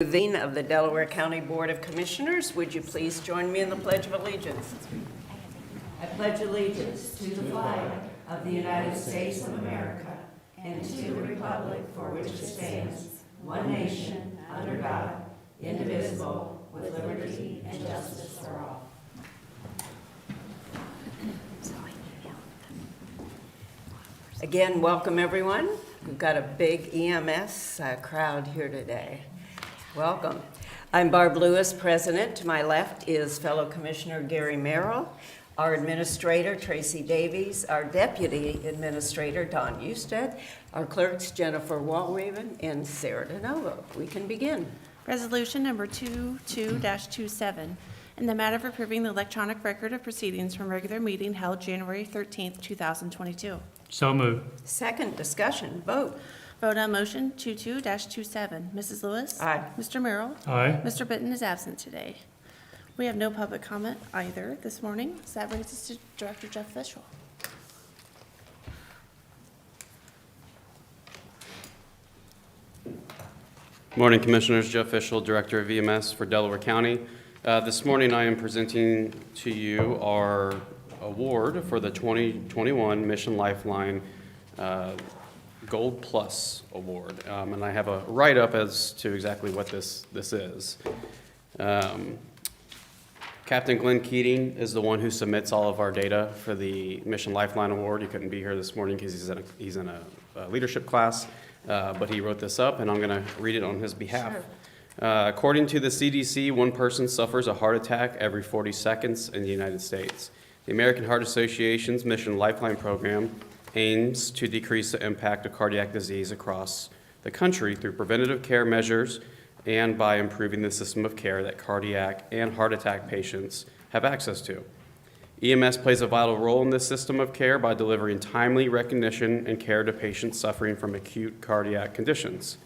The Dean of the Delaware County Board of Commissioners, would you please join me in the Pledge of Allegiance? I pledge allegiance to the flag of the United States of America and to the republic for which it stands, one nation, under God, indivisible, with liberty and justice for all. Again, welcome everyone. We've got a big EMS crowd here today. Welcome. I'm Barb Lewis, President. To my left is fellow Commissioner Gary Merrill, our Administrator Tracy Davies, our Deputy Administrator Don Usted, our clerks Jennifer Walraven and Sarah DeNovo. We can begin. Resolution number 22-27, in the matter of approving the electronic record of proceedings from regular meeting held January 13th, 2022. So moved. Second, discussion, vote. Vote on motion 22-27. Mrs. Lewis? Aye. Mr. Merrill? Aye. Mr. Bitton is absent today. We have no public comment either this morning, so that brings us to Director Jeff Fishel. Morning, Commissioners. Jeff Fishel, Director of EMS for Delaware County. This morning I am presenting to you our award for the 2021 Mission Lifeline Gold Plus Award. And I have a write-up as to exactly what this is. Captain Glenn Keating is the one who submits all of our data for the Mission Lifeline Award. He couldn't be here this morning because he's in a leadership class, but he wrote this up, and I'm going to read it on his behalf. Sure. According to the CDC, one person suffers a heart attack every 40 seconds in the United States. The American Heart Association's Mission Lifeline program aims to decrease the impact of cardiac disease across the country through preventative care measures and by improving the system of care that cardiac and heart attack patients have access to. EMS plays a vital role in this system of care by delivering timely recognition and care to patients suffering from acute cardiac conditions.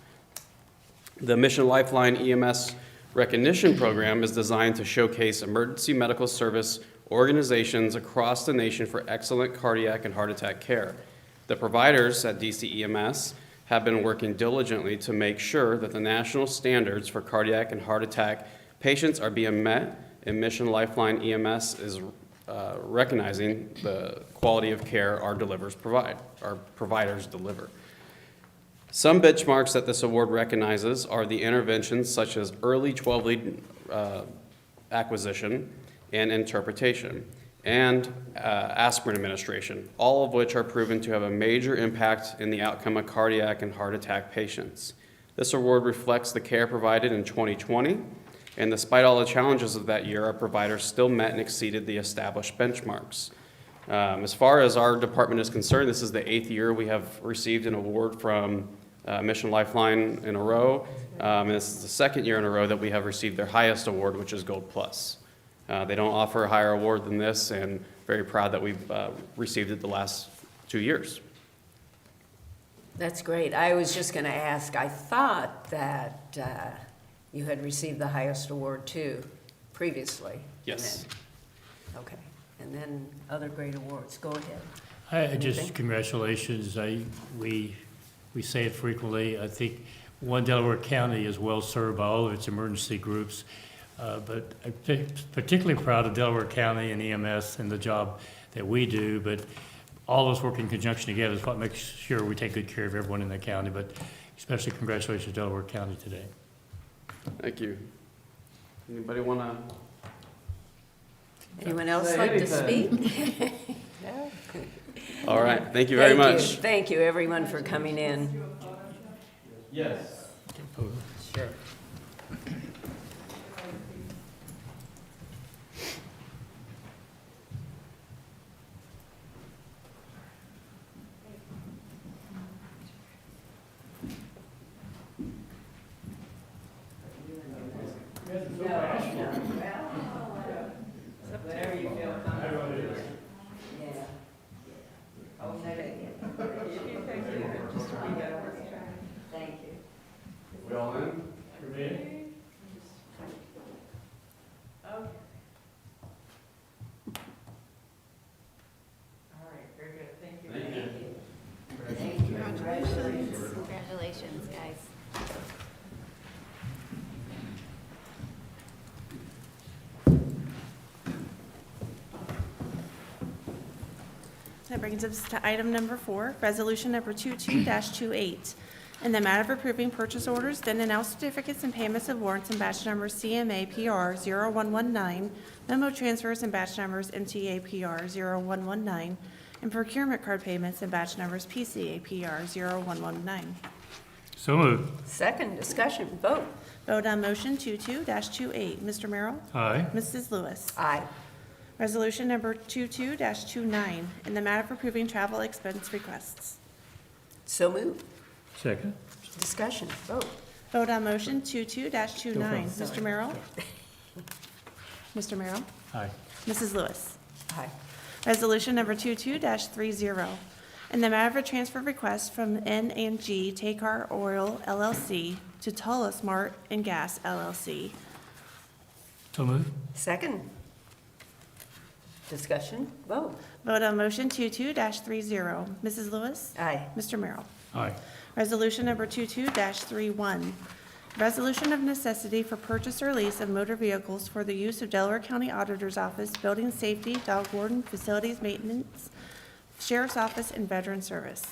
The Mission Lifeline EMS Recognition Program is designed to showcase emergency medical service organizations across the nation for excellent cardiac and heart attack care. The providers at DCEMS have been working diligently to make sure that the national standards for cardiac and heart attack patients are being met, and Mission Lifeline EMS is recognizing the quality of care our providers deliver. Some benchmarks that this award recognizes are the interventions such as early 12-lead acquisition and interpretation, and aspirin administration, all of which are proven to have a major impact in the outcome of cardiac and heart attack patients. This award reflects the care provided in 2020, and despite all the challenges of that year, our providers still met and exceeded the established benchmarks. As far as our department is concerned, this is the 8th year we have received an award from Mission Lifeline in a row, and this is the 2nd year in a row that we have received their highest award, which is Gold Plus. They don't offer a higher award than this, and very proud that we've received it the last 2 years. That's great. I was just going to ask, I thought that you had received the highest award too previously. Yes. Okay. And then other great awards. Go ahead. Just congratulations. We say it frequently. I think Delaware County is well served by all of its emergency groups. But I'm particularly proud of Delaware County and EMS and the job that we do, but all of us work in conjunction together is what makes sure we take good care of everyone in the county, but especially congratulations to Delaware County today. Thank you. Anybody want to? Anyone else like to speak? No? All right. Thank you very much. Thank you, everyone, for coming in. Yes. Sure. Whatever you feel comfortable doing. Yeah. Okay. Thank you. We all in? Ready? Okay. All right, very good. Thank you. Thank you. Thank you. Congratulations, guys. That brings us to item number 4, resolution number 22-28. In the matter of approving purchase orders, then and now certificates and payments of warrants and batch numbers CMA PR 0119, memo transfers and batch numbers MTA PR 0119, and procurement card payments and batch numbers PCA PR 0119. So moved. Second, discussion, vote. Vote on motion 22-28. Mr. Merrill? Aye. Mrs. Lewis? Aye. Resolution number 22-29, in the matter of approving travel expense requests. So moved. Second. Discussion, vote. Vote on motion 22-29. Sorry. Mr. Merrill? Mr. Merrill? Aye. Mrs. Lewis? Aye. Resolution number 22-30, in the matter of a transfer request from N&G Takar Oil LLC to Tullis Mart and Gas LLC. So moved. Second. Discussion, vote. Vote on motion 22-30. Mrs. Lewis? Aye. Mr. Merrill? Aye. Resolution number 22-31, resolution of necessity for purchase or lease of motor vehicles for the use of Delaware County Auditor's Office, Building Safety, Dog Warden, Facilities Maintenance, Sheriff's Office, and Veteran Service.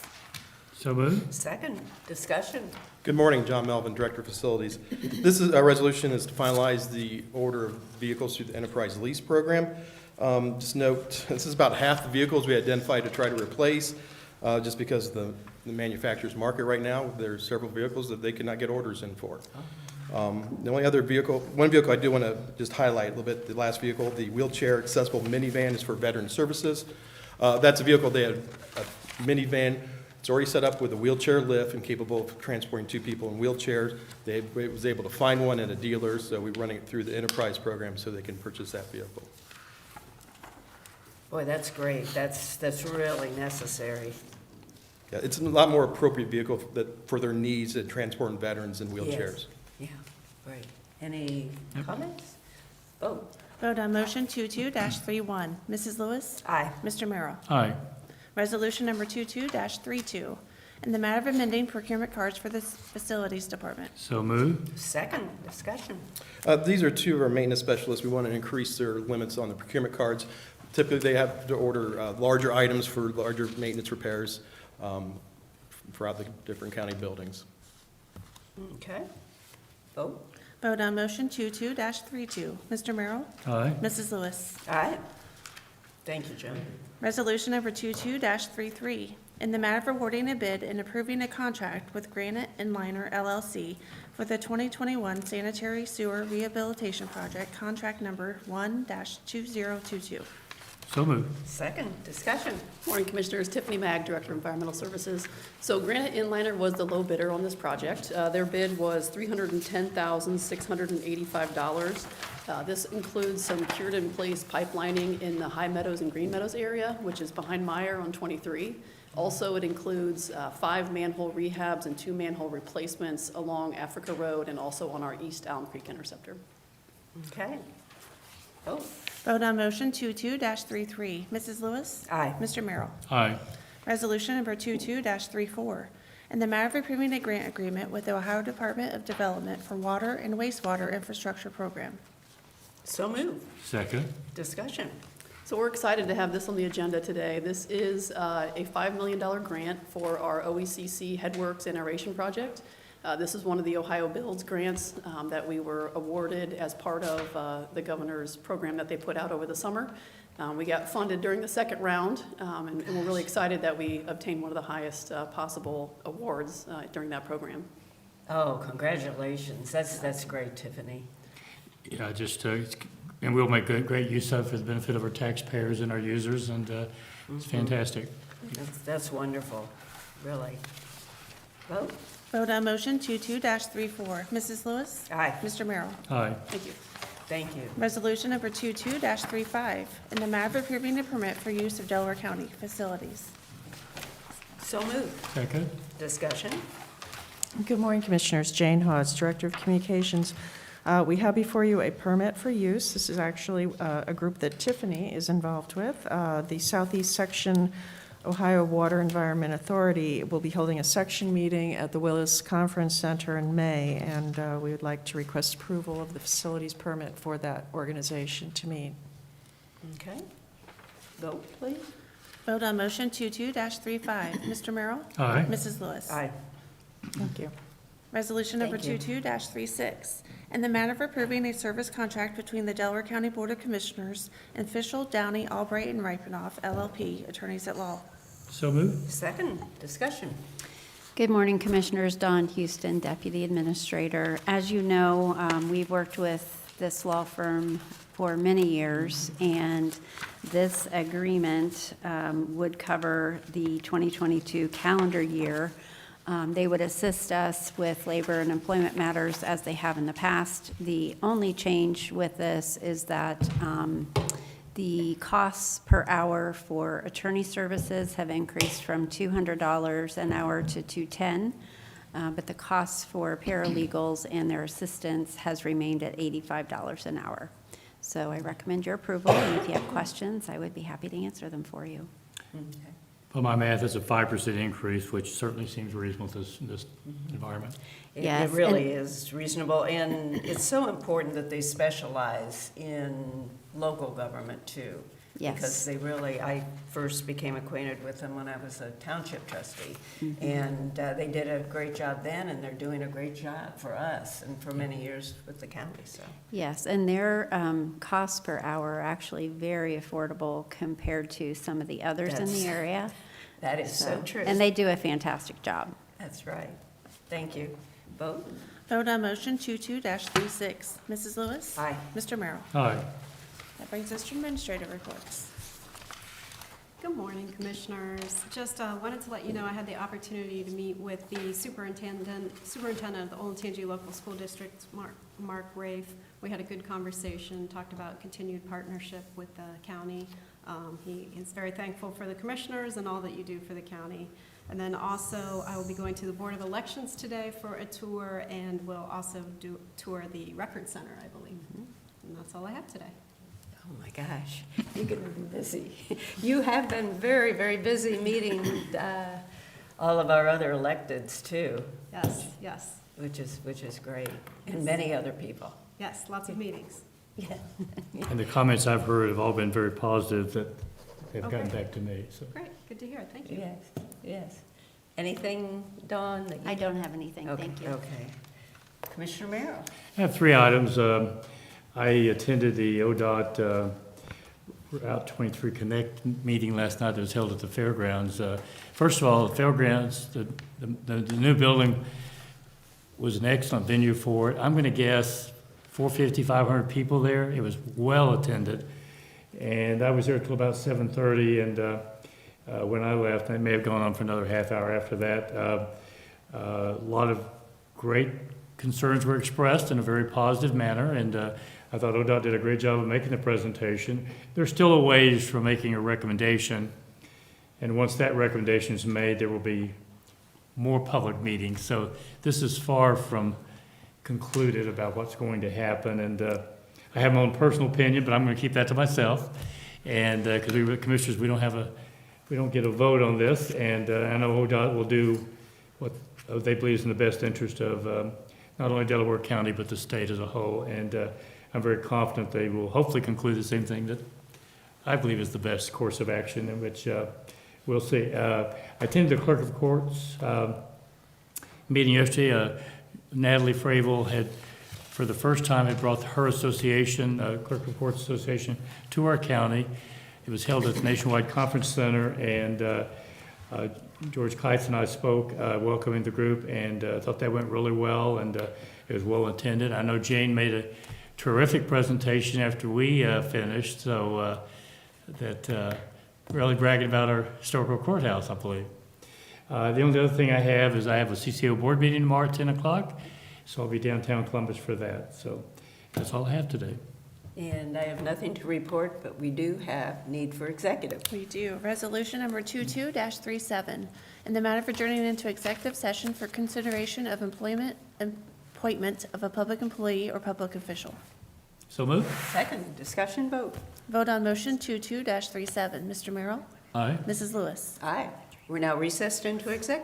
So moved. Second. Discussion, Good morning, John Melvin, Director of Facilities. This is, our resolution is to finalize the order of vehicles through the Enterprise Lease Program. Just note, this is about half the vehicles we identified to try to replace, just because of the manufacturer's market right now. There's several vehicles that they cannot get orders in for. The only other vehicle, one vehicle I do want to just highlight a little bit, the last vehicle, the wheelchair accessible minivan is for Veteran Services. That's a vehicle, they had a minivan. It's already set up with a wheelchair lift and capable of transporting 2 people in wheelchairs. They was able to find one at a dealer, so we're running it through the Enterprise program so they can purchase that vehicle. boy, that's great. That's really necessary. Yeah, it's a lot more appropriate vehicle that, for their needs in transporting veterans in wheelchairs. Yes. Yeah, right. Any comments? Vote. Vote on motion 22-31. Mrs. Lewis? Aye. Mr. Merrill? Aye. Resolution number 22-32, in the matter of amending procurement cards for the Facilities Department. So moved. Second. Discussion, These are 2 of our maintenance specialists. We want to increase their limits on the procurement cards. Typically, they have to order larger items for larger maintenance repairs throughout the different county buildings. okay. Vote. Vote on motion 22-32. Mr. Merrill? Aye. Mrs. Lewis? Aye. Thank you, Joan. Resolution number 22-33, in the matter of awarding a bid and approving a contract with Granite and Liner LLC for the 2021 Sanitary Sewer Rehabilitation Project, contract number 1-2022. So moved. Second. Discussion, Morning, Commissioners. Tiffany Mag, Director of Environmental Services. So Granite Inliner was the low bidder on this project. Their bid was $310,685. This includes some cured-in-place pipelining in the High Meadows and Green Meadows area, which is behind Meyer on 23. Also, it includes 5 manhole rehabs and 2 manhole replacements along Africa Road and also on our East Allen Creek interceptor. okay. Vote. Vote on motion 22-33. Mrs. Lewis? Aye. Mr. Merrill? Aye. Resolution number 22-34, in the matter of approving a grant agreement with the Ohio Department of Development for Water and Wastewater Infrastructure Program. So moved. Second. Discussion, So we're excited to have this on the agenda today. This is a $5 million grant for our OECC Headworks Aeration Project. This is one of the Ohio Builds grants that we were awarded as part of the governor's program that they put out over the summer. We got funded during the second round, and we're really excited that we obtained one of the highest possible awards during that program. oh, congratulations. That's great, Tiffany. Yeah, just, and we'll make great use of it for the benefit of our taxpayers and our users, and it's fantastic. That's wonderful, really. Vote. Vote on motion 22-34. Mrs. Lewis? Aye. Mr. Merrill? Aye. Thank you. Thank you. Resolution number 22-35, in the matter of approving a permit for use of Delaware County facilities. So moved. Second. Discussion, Good morning, Commissioners. Jane Hawes, Director of Communications. We have before you a permit for use. This is actually a group that Tiffany is involved with. The Southeast Section Ohio Water Environment Authority will be holding a section meeting at the Willis Conference Center in May, and we would like to request approval of the facilities permit for that organization to meet. okay. Vote, please. Vote on motion 22-35. Mr. Merrill? Aye. Mrs. Lewis? Aye. Thank you. Resolution number Thank you. 22-36, in the matter of approving a service contract between the Delaware County Board of Commissioners and Fishel, Downey, Albright, and Ripenoff LLP, attorneys at law. So moved. Second, discussion. Good morning, Commissioners. Dawn Houston, Deputy Administrator. As you know, we've worked with this law firm for many years, and this agreement would cover the 2022 calendar year. They would assist us with labor and employment matters as they have in the past. The only change with this is that the costs per hour for attorney services have increased from $200 an hour to $210, but the costs for paralegals and their assistants has remained at $85 an hour. So I recommend your approval, and if you have questions, I would be happy to answer them for you. Okay. Well, my math is a 5% increase, which certainly seems reasonable in this environment. It Yes, really is reasonable, and it's so important that they specialize in local government too. Yes. Because they really, I first became acquainted with them when I was a township trustee. And they did a great job then, and they're doing a great job for us and for many years with the county, so. Yes, and their costs per hour are actually very affordable compared to some of the others in That's- the area. That is so true. And they do a fantastic job. That's right. Thank you. Vote? Vote on motion 22-36. Mrs. Lewis? Aye. Mr. Merrill? Aye. That brings us to administrative reports. Good morning, Commissioners. Just wanted to let you know I had the opportunity to meet with the superintendent of the Olentangy Local School District, Mark Rafe. We had a good conversation, talked about continued partnership with the county. He is very thankful for the commissioners and all that you do for the county. And then also, I will be going to the Board of Elections today for a tour, and we'll also tour the Record Center, I believe. And that's all I have today. Oh, my gosh, you're going to be busy. You have been very, very busy meeting all of our other electeds, too, Yes, yes, which is great, and many other people. yes, lots of meetings. Yeah. And the comments I've heard have all been very positive that they've gotten Okay. back to me, so. Great, good to hear, thank you. Yes, yes. Anything, Dawn, that you? I don't have anything, Okay, thank you. Okay. Commissioner Merrill? I have 3 items. I attended the ODOT Route 23 Connect meeting last night that was held at the fairgrounds. First of all, the fairgrounds, the new building was an excellent venue for it. I'm going to guess 450, 500 people there. It was well attended. And I was there till about 7:30, and when I left, I may have gone on for another half hour after that. A lot of great concerns were expressed in a very positive manner, and I thought ODOT did a great job of making the presentation. There's still a ways from making a recommendation, and once that recommendation is made, there will be more public meetings. So this is far from concluded about what's going to happen, and I have my own personal opinion, but I'm going to keep that to myself. And because we commissioners, we don't get a vote on this, and I know ODOT will do what they believe is in the best interest of not only Delaware County, but the state as a whole. And I'm very confident they will hopefully conclude the same thing that I believe is the best course of action, in which we'll see. I attended the Clerk of Courts meeting yesterday. Natalie Fravel had, for the first time, had brought her association, Clerk of Courts Association, to our county. It was held at the Nationwide Conference Center, and George Kites and I spoke welcoming the group, and thought that went really well, and it was well attended. I know Jane made a terrific presentation after we finished, so that really bragging about our historical courthouse, I believe. The only other thing I have is I have a CCO board meeting tomorrow at 10 o'clock, so I'll be downtown Columbus for that. So that's all I have today. And I have nothing to report, but we do have need for executive. We do. Resolution number 22-37, in the matter of adjourning into executive session for consideration of appointment of a public employee or public official. So moved. Second, discussion, vote. Vote on motion 22-37. Mr. Merrill? Aye. Mrs. Lewis? Aye. We're now recessed into executive.